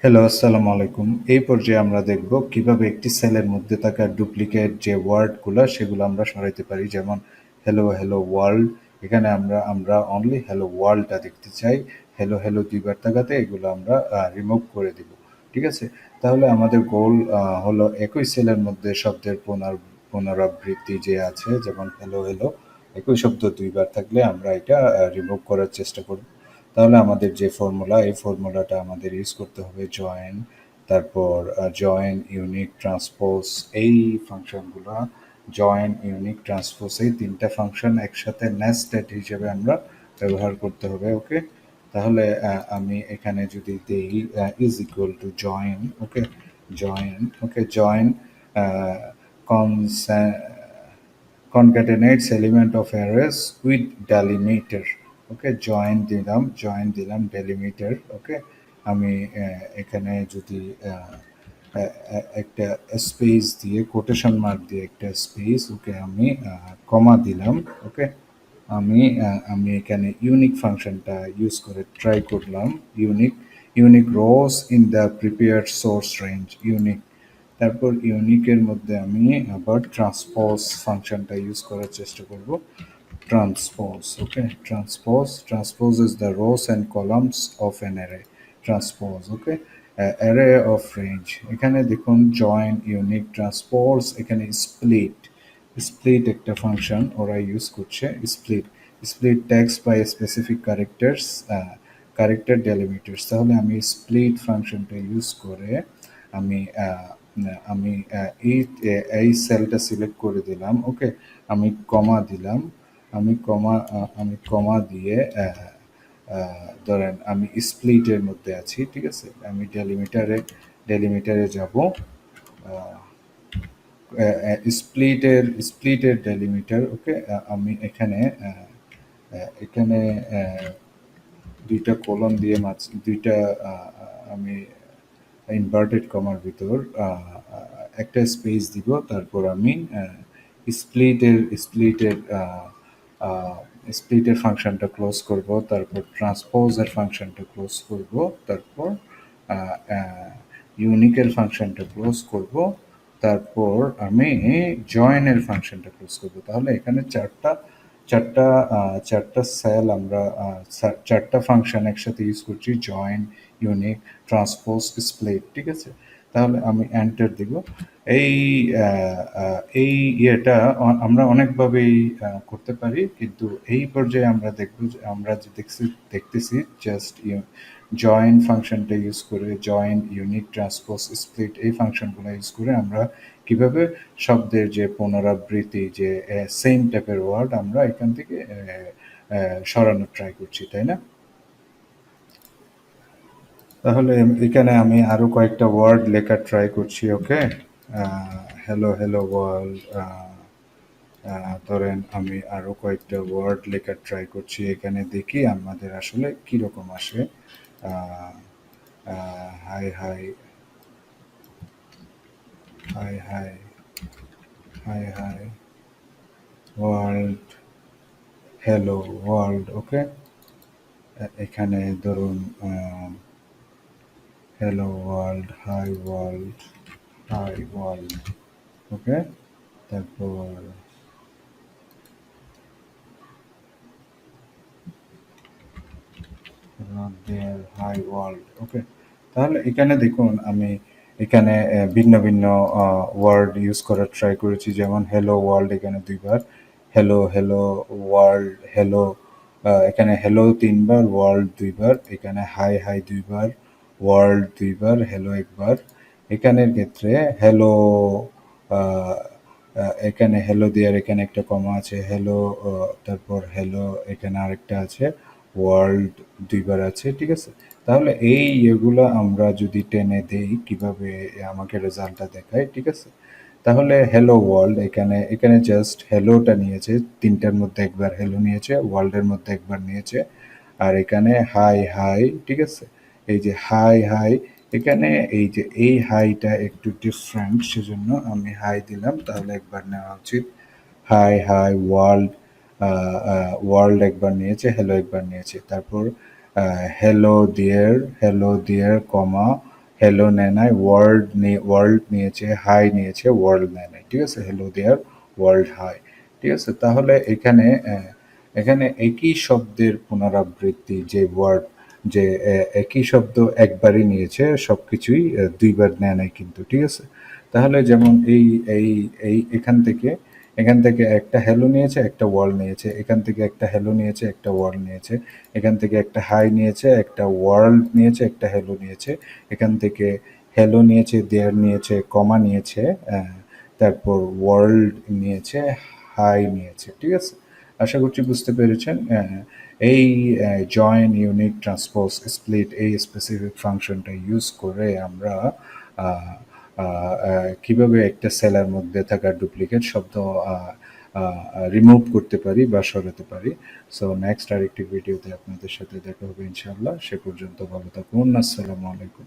Hello, আসসালামু আলাইকুম। এই পর্যায়ে আমরা দেখব কিভাবে একটি সেলের মধ্যে থাকা ডুপ্লিকেট যে ওয়ার্ডগুলা সেগুলো আমরা সরাইতে পারি। যেমন হ্যালো, হ্যালো ওয়ার্ল্ড। এখানে আমরা অনলি হ্যালো ওয়ার্ল্ডটা দেখতে চাই। হ্যালো, হ্যালো ২ বার থাকাতে এগুলো আমরা রিমুভ করে দিব। ঠিক আছে? তাহলে আমাদের গোল হলো একই সেলের মধ্যে শব্দের পুনরাবৃত্তি যে আছে যেমন হ্যালো, হ্যালো একই শব্দ ২ বার থাকলে আমরা এটা রিমুভ করার চেষ্টা করব। তাহলে আমাদের যে ফর্মুলা এই ফর্মুলাটা আমাদের ইউজ করতে হবে জয়েন, তারপর জয়েন ইউনিক ট্রান্সপোজ এই ফাংশনগুলো, জয়েন ইউনিক ট্রান্সপোজ এই তিনটা ফাংশন একসাথে নেস্টেড হিসেবে আমরা ব্যবহার করতে হবে। ওকে, তাহলে আমি এখানে যদি দিই is equal to join, okay join, okay join concatenates element of arrays with delimiter. Okay join দিলাম delimiter। ওকে, আমি এখানে যদি একটা স্পেস দিয়ে কোটেশন মার্ক দিয়ে একটা স্পেস ওকে আমি কমা দিলাম। ওকে, আমি এখানে ইউনিক ফাংশনটা ইউজ করে ট্রাই করলাম। Unique rose in the prepared source range unique. তারপর ইউনিকের মধ্যে আমি আবার ট্রান্সপোজ ফাংশনটা ইউজ করার চেষ্টা করব। Transpose, okay transpose is the rows and columns of an array. Transpose, okay array of range. এখানে দেখুন জয়েন ইউনিক ট্রান্সপোজ, এখানে স্প্লিট একটা ফাংশন ওরা ইউজ করছে। Split text by specific character delimiters. তাহলে আমি স্প্লিট ফাংশনটা ইউজ করে আমি আমি এই সেলটা সিলেক্ট করে দিলাম। ওকে, আমি কমা দিলাম। আমি কমা দিয়ে ধরেন আমি স্প্লিটের মধ্যে আছি। ঠিক আছে, আমি ডেলিমিটারে যাব। স্প্লিটের ডেলিমিটার। ওকে, আমি এখানে দুইটা কোলন দিয়ে দুইটা আমি ইনভার্টেড কমার ভিতর একটা স্পেস দিব। তারপর আমি স্প্লিটের স্প্লিটের ফাংশনটা ক্লোজ করব, তারপর ট্রান্সপোজের ফাংশনটা ক্লোজ করব, তারপর ইউনিকের ফাংশনটা ক্লোজ করব, তারপর আমি জয়েনের ফাংশনটা ক্লোজ করব। তাহলে এখানে চারটা চারটা সেল আমরা চারটা ফাংশন একসাথে ইউজ করছি, জয়েন, ইউনিক, ট্রান্সপোজ, স্প্লিট। ঠিক আছে, তাহলে আমি এন্টার দিব। এই এই ইয়েটা আমরা অনেকভাবেই করতে পারি, কিন্তু এই পর্যায়ে আমরা দেখব যে আমরা যে দেখতেছি জাস্ট জয়েন ফাংশনটা ইউজ করে, জয়েন, ইউনিক, ট্রান্সপোজ, স্প্লিট এই ফাংশনগুলো ইউজ করে আমরা কিভাবে শব্দের যে পুনরাবৃত্তি যে সেম টাইপের ওয়ার্ড আমরা এখান থেকে সরানোর ট্রাই করছি, তাই না? তাহলে এখানে আমি আরো কয়েকটা ওয়ার্ড লেখার ট্রাই করছি। ওকে, হ্যালো হ্যালো ওয়ার্ল্ড, ধরেন আমি আরো কয়েকটা ওয়ার্ড লেখার ট্রাই করছি। এখানে দেখি আমাদের আসলে কিরকম আসে। Hi hi hi hi hi hi world, hello world. Okay, এখানে ধরুন hello world, hi world, hi world. Okay, তারপর দেয়ার, হাই ওয়ার্ল্ড। ওকে, তাহলে এখানে দেখুন আমি এখানে ভিন্ন ভিন্ন ওয়ার্ড ইউজ করার ট্রাই করেছি। যেমন হ্যালো ওয়ার্ল্ড এখানে ২ বার, হ্যালো হ্যালো ওয়ার্ল্ড, হ্যালো এখানে হ্যালো ৩ বার, ওয়ার্ল্ড ২ বার, এখানে হাই হাই ২ বার, ওয়ার্ল্ড ২ বার, হ্যালো ১ বার। এখানের ক্ষেত্রে হ্যালো এখানে হ্যালো দেয়ার এখানে একটা কমা আছে, হ্যালো তারপর হ্যালো এখানে আরেকটা আছে, ওয়ার্ল্ড ২ বার আছে। ঠিক আছে, তাহলে এই ইয়েগুলো আমরা যদি টেনে দেই কিভাবে আমাকে রেজাল্টটা দেখায়। ঠিক আছে, তাহলে হ্যালো ওয়ার্ল্ড এখানে জাস্ট হ্যালোটা নিয়েছে, তিনটার মধ্যে একবার হ্যালো নিয়েছে, ওয়ার্ল্ডের মধ্যে একবার নিয়েছে। আর এখানে হাই হাই, ঠিক আছে, এই যে হাই হাই এখানে এই যে এই হাইটা একটু ডিফারেন্ট, সেজন্য আমি হাই দিলাম, তাহলে একবার নেওয়া উচিত। হাই হাই ওয়ার্ল্ড, ওয়ার্ল্ড একবার নিয়েছে, হ্যালো একবার নিয়েছে। তারপর হ্যালো ডিয়ার কমা হ্যালো নেয় নাই, ওয়ার্ল্ড নিয়েছে, হাই নিয়েছে, ওয়ার্ল্ড নেয় নাই, ঠিক আছে? হ্যালো দেয়ার, ওয়ার্ল্ড হাই, ঠিক আছে? তাহলে এখানে এখানে একই শব্দের পুনরাবৃত্তি, যে ওয়ার্ড, যে একই শব্দ একবারই নিয়েছে, সবকিছুই দুইবার নেয় নাই কিন্তু, ঠিক আছে? তাহলে যেমন এই এই এখান থেকে একটা হ্যালো নিয়েছে, একটা ওয়ার্ল্ড নিয়েছে, এখান থেকে একটা হ্যালো নিয়েছে, একটা ওয়ার্ল্ড নিয়েছে, এখান থেকে একটা হাই নিয়েছে, একটা ওয়ার্ল্ড নিয়েছে, একটা হ্যালো নিয়েছে, এখান থেকে হ্যালো নিয়েছে, দেয়ার নিয়েছে, কমা নিয়েছে, তারপর ওয়ার্ল্ড নিয়েছে, হাই নিয়েছে, ঠিক আছে? আশা করছি বুঝতে পেরেছেন। এই জয়েন, ইউনিট, ট্রান্সপোজ, স্প্লিট, এই স্পেসিফিক ফাংশনটা ইউজ করে আমরা আহ, কিভাবে একটা সেলের মধ্যে থাকা ডুপ্লিকেট শব্দ রিমুভ করতে পারি বা সরাতে পারি। সো নেক্সট আরেকটি ভিডিওতে আপনাদের সাথে দেখা হবে ইনশাআল্লাহ। সে পর্যন্ত ভালো থাকুন। আসসালামু আলাইকুম।